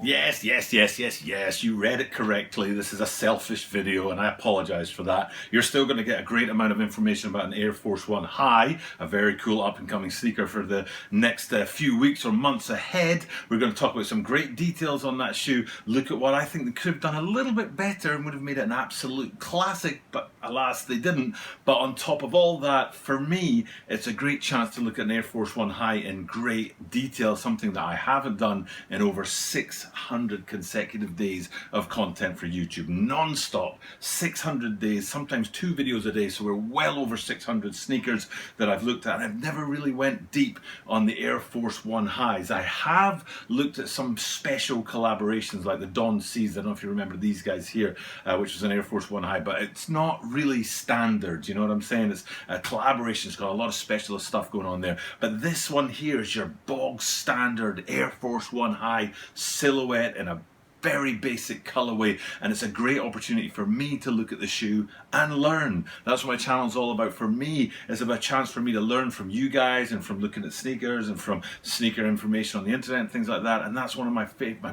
Yes, yes, yes, yes, yes, you read it correctly. This is a selfish video and I apologize for that. You're still going to get a great amount of information about an Air Force One High, a very cool up and coming sneaker for the next few weeks or months ahead. We're going to talk about some great details on that shoe, look at what I think they could have done a little bit better and would have made it an absolute classic, but alas they didn't. But on top of all that, for me, it's a great chance to look at an Air Force One High in great detail, something that I haven't done in over 600 consecutive days of content for YouTube, non-stop, 600 days, sometimes 2 videos a day, so we're well over 600 sneakers that I've looked at, and I've never really went deep on the Air Force One Highs. I have looked at some special collaborations like the Dawn C's, I don't know if you remember these guys here, which was an Air Force One High, but it's not really standard, you know what I'm saying? It's a collaboration, it's got a lot of specialist stuff going on there, but this one here is your bog standard Air Force One High silhouette in a very basic colorway, and it's a great opportunity for me to look at the shoe and learn. That's what my channel's all about. For me, it's about a chance for me to learn from you guys and from looking at sneakers and from sneaker information on the internet and things like that, and that's one of my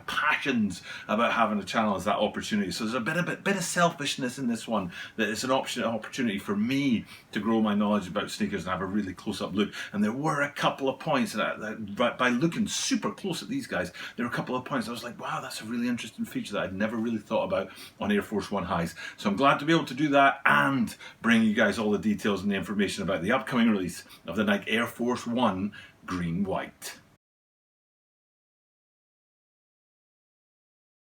passions about having a channel, is that opportunity. So there's a bit of selfishness in this one, that it's an opportunity for me to grow my knowledge about sneakers and have a really close-up look. And there were a couple of points that by looking super close at these guys, there were a couple of points I was like, wow, that's a really interesting feature that I'd never really thought about on Air Force One Highs. So I'm glad to be able to do that and bring you guys all the details and the information about the upcoming release of the Nike Air Force One Green White.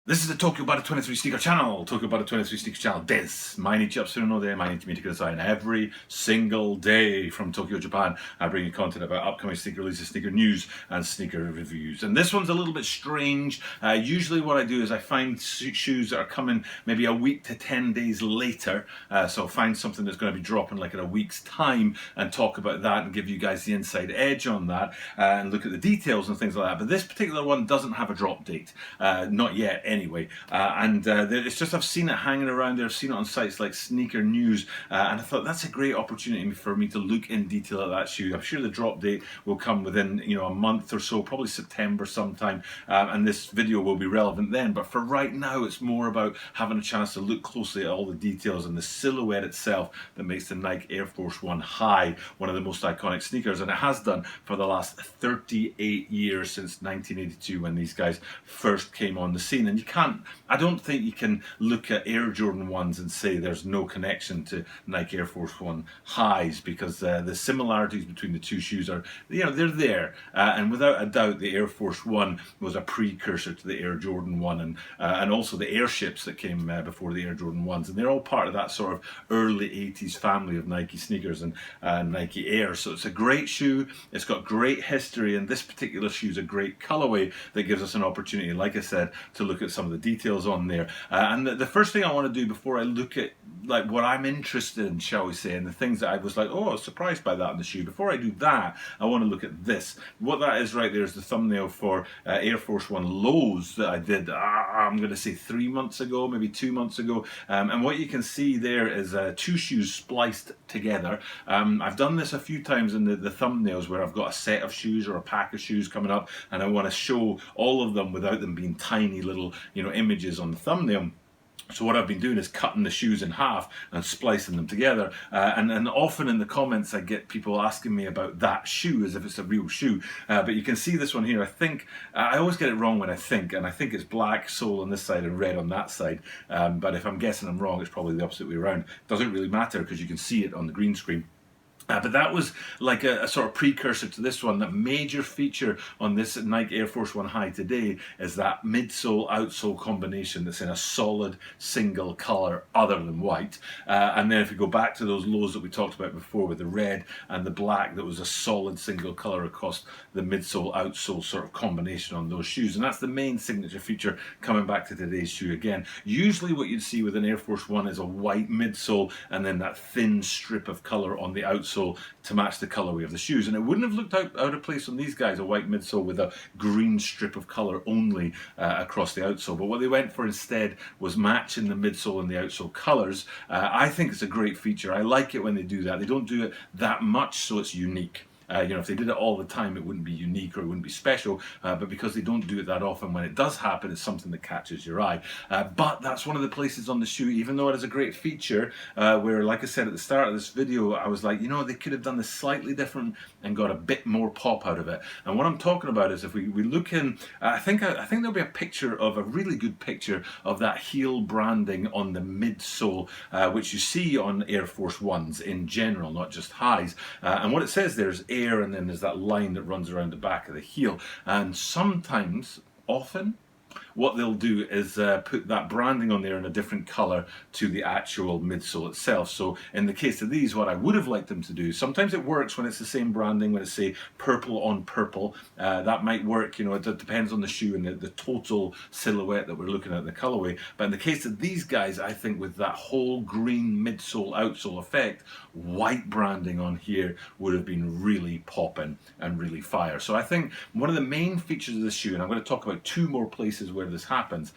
This is the Tokyo Bada 23 Sneaker Channel, Tokyo Bada 23 Sneaker Channel des. Mainichi Yapsuru no de, Mainichi Mite Kudasai. And every single day from Tokyo, Japan, I bring you content about upcoming sneaker releases, sneaker news, and sneaker reviews. And this one's a little bit strange. Usually what I do is I find shoes that are coming maybe a week to 10 days later. So find something that's going to be dropping like in a week's time and talk about that and give you guys the inside edge on that and look at the details and things like that. But this particular one doesn't have a drop date, not yet anyway, it's just I've seen it hanging around there, I've seen it on sites like Sneaker News, and I thought that's a great opportunity for me to look in detail at that shoe. I'm sure the drop date will come within a month or so, probably September sometime, and this video will be relevant then. But for right now, it's more about having a chance to look closely at all the details and the silhouette itself that makes the Nike Air Force One High one of the most iconic sneakers, and it has done for the last 38 years, since 1982 when these guys first came on the scene. And I don't think you can look at Air Jordan 1s and say there's no connection to Nike Air Force One Highs, because the similarities between the two shoes are, they're there. And without a doubt, the Air Force One was a precursor to the Air Jordan 1 and also the airships that came before the Air Jordan 1s. And they're all part of that sort of early 80s family of Nike sneakers and Nike Air. So it's a great shoe. It's got great history, and this particular shoe is a great colorway that gives us an opportunity, like I said, to look at some of the details on there. And the first thing I want to do before I look at like what I'm interested in, shall we say, and the things that I was like, oh, I was surprised by that in the shoe. Before I do that, I want to look at this. What that is right there is the thumbnail for Air Force One Lows that I did, I'm going to say 3 months ago, maybe 2 months ago. And what you can see there is 2 shoes spliced together. I've done this a few times in the thumbnails where I've got a set of shoes or a pack of shoes coming up, and I want to show all of them without them being tiny little, images on the thumbnail. So what I've been doing is cutting the shoes in half and splicing them together, and often in the comments I get people asking me about that shoe as if it's a real shoe, but you can see this one here. I think I always get it wrong when I think it's black sole on this side and red on that side, but if I'm guessing I'm wrong, it's probably the opposite way around. Doesn't really matter because you can see it on the green screen. But that was like a sort of precursor to this one. That major feature on this Nike Air Force One High today is that midsole outsole combination that's in a solid single color other than white. And then if you go back to those lows that we talked about before with the red and the black, that was a solid single color across the midsole outsole sort of combination on those shoes. And that's the main signature feature coming back to today's shoe again. Usually what you'd see with an Air Force One is a white midsole and then that thin strip of color on the outsole to match the colorway of the shoes, and it wouldn't have looked out of place on these guys, a white midsole with a green strip of color only across the outsole. But what they went for instead was matching the midsole and the outsole colors. I think it's a great feature. I like it when they do that. They don't do it that much, so it's unique. If they did it all the time, it wouldn't be unique or it wouldn't be special, but because they don't do it that often, when it does happen, it's something that catches your eye. But that's one of the places on the shoe, even though it is a great feature, where, like I said at the start of this video, I was like, they could have done this slightly different and got a bit more pop out of it. And what I'm talking about is, if we look in, I think there'll be a really good picture of that heel branding on the midsole, which you see on Air Force Ones in general, not just highs. And what it says there is Air, and then there's that line that runs around the back of the heel. And sometimes, often, what they'll do is put that branding on there in a different colour to the actual midsole itself. So in the case of these, what I would have liked them to do, sometimes it works when it's the same branding, when it's, say, purple on purple. That might work, it depends on the shoe and the total silhouette that we're looking at, the colourway. But in the case of these guys, I think with that whole green midsole outsole effect, white branding on here would have been really popping and really fire. So I think one of the main features of the shoe, and I'm going to talk about two more places where this happens,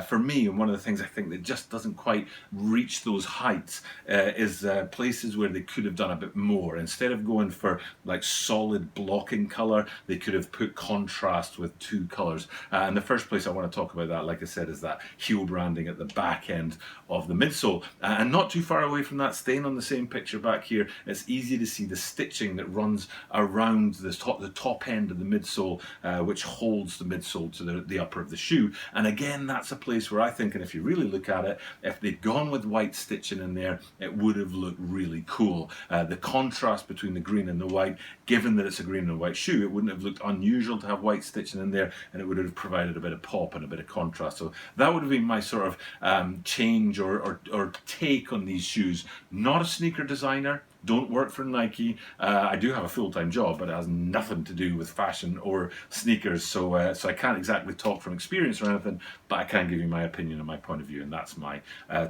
for me, and one of the things I think that just doesn't quite reach those heights, is places where they could have done a bit more. Instead of going for like solid blocking colour, they could have put contrast with two colours. And the first place I want to talk about that, like I said, is that heel branding at the back end of the midsole. And not too far away from that, staying on the same picture back here, it's easy to see the stitching that runs around the top end of the midsole, which holds the midsole to the upper of the shoe. And again, that's a place where I think, and if you really look at it, if they'd gone with white stitching in there, it would have looked really cool. The contrast between the green and the white, given that it's a green and white shoe, it wouldn't have looked unusual to have white stitching in there, and it would have provided a bit of pop and a bit of contrast. So that would have been my sort of change or take on these shoes. Not a sneaker designer, don't work for Nike. I do have a full-time job, but it has nothing to do with fashion or sneakers, so I can't exactly talk from experience or anything, but I can give you my opinion and my point of view, and that's my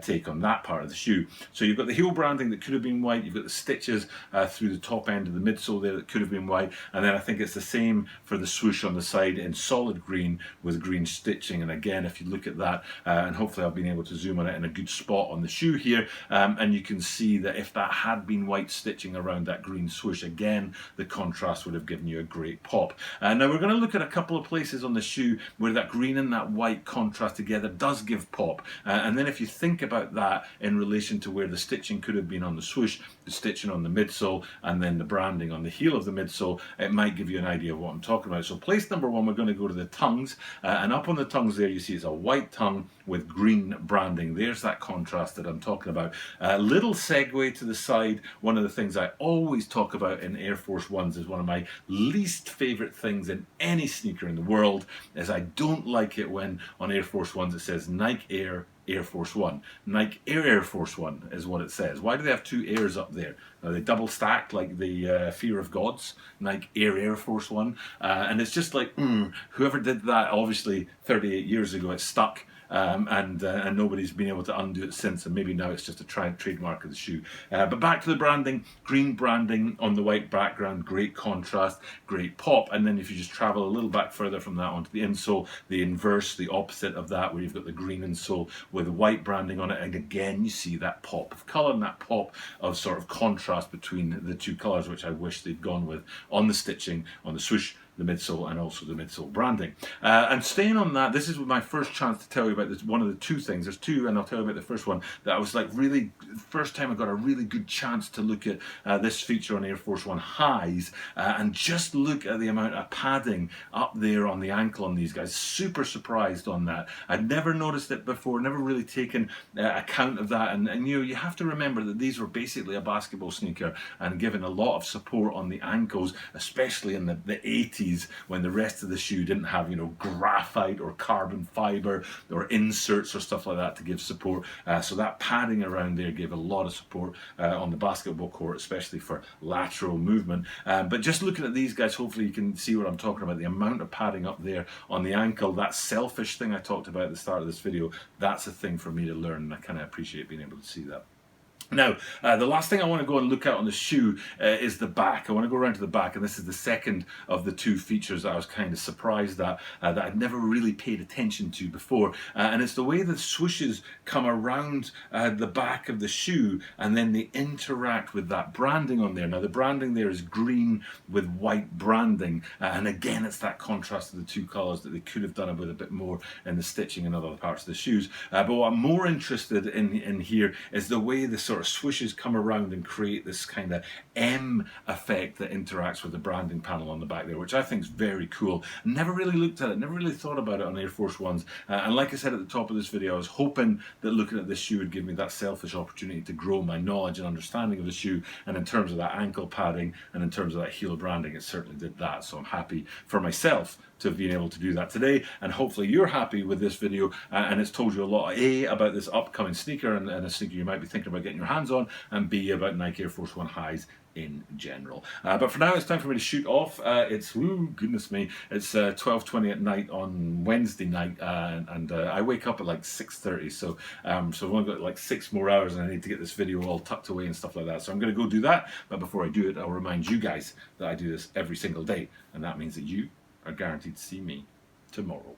take on that part of the shoe. So you've got the heel branding that could have been white, you've got the stitches through the top end of the midsole there that could have been white, and then I think it's the same for the swoosh on the side in solid green with green stitching. And again, if you look at that, and hopefully I've been able to zoom on it in a good spot on the shoe here, and you can see that if that had been white stitching around that green swoosh, again, the contrast would have given you a great pop. Now we're going to look at a couple of places on the shoe where that green and that white contrast together does give pop, and then if you think about that in relation to where the stitching could have been on the swoosh, the stitching on the midsole, and then the branding on the heel of the midsole, it might give you an idea of what I'm talking about. So place number one, we're going to go to the tongues, and up on the tongues there you see it's a white tongue with green branding. There's that contrast that I'm talking about. Little segue to the side, one of the things I always talk about in Air Force Ones is one of my least favorite things in any sneaker in the world, is I don't like it when on Air Force Ones it says Nike Air Air Force One. Nike Air Air Force One is what it says. Why do they have two airs up there? Are they double stacked like the Fear of Gods? Nike Air Air Force One. And it's just like, whoever did that, obviously 38 years ago, it stuck. And nobody's been able to undo it since, and maybe now it's just a trademark of the shoe. But back to the branding, green branding on the white background, great contrast, great pop. And then if you just travel a little back further from that onto the insole, the inverse, the opposite of that, where you've got the green insole with the white branding on it, and again you see that pop of colour and that pop of sort of contrast between the two colours, which I wish they'd gone with on the stitching, on the swoosh, the midsole, and also the midsole branding. And staying on that, this is my first chance to tell you about this, one of the two things. There's two, and I'll tell you about the first one, that I was like really, first time I got a really good chance to look at this feature on Air Force One highs, and just look at the amount of padding up there on the ankle on these guys. Super surprised on that. I'd never noticed it before, never really taken account of that, and you have to remember that these were basically a basketball sneaker and given a lot of support on the ankles, especially in the 80s, when the rest of the shoe didn't have, graphite or carbon fiber or inserts or stuff like that to give support. So that padding around there gave a lot of support on the basketball court, especially for lateral movement. But just looking at these guys, hopefully you can see what I'm talking about. The amount of padding up there on the ankle, that selfish thing I talked about at the start of this video, that's a thing for me to learn, and I kind of appreciate being able to see that. Now, the last thing I want to go and look at on the shoe is the back. I want to go around to the back, and this is the second of the two features that I was kind of surprised at, that I'd never really paid attention to before. And it's the way the swooshes come around the back of the shoe, and then they interact with that branding on there. Now, the branding there is green with white branding, and again, it's that contrast of the two colours that they could have done with a bit more in the stitching and other parts of the shoes. But what I'm more interested in here is the way the sort of swooshes come around and create this kind of M effect that interacts with the branding panel on the back there, which I think is very cool. Never really looked at it, never really thought about it on Air Force Ones, and like I said at the top of this video, I was hoping that looking at this shoe would give me that selfish opportunity to grow my knowledge and understanding of the shoe, and in terms of that ankle padding and in terms of that heel branding, it certainly did that. So I'm happy for myself to have been able to do that today, and hopefully you're happy with this video, and it's told you a lot, A, about this upcoming sneaker and a sneaker you might be thinking about getting your hands on, and B, about Nike Air Force One highs in general. But for now, it's time for me to shoot off. It's, goodness me, it's 12:20 at night on Wednesday night, and I wake up at like 6:30, so I've only got like 6 more hours, and I need to get this video all tucked away and stuff like that. So I'm going to go do that, but before I do it, I'll remind you guys that I do this every single day, and that means that you are guaranteed to see me tomorrow.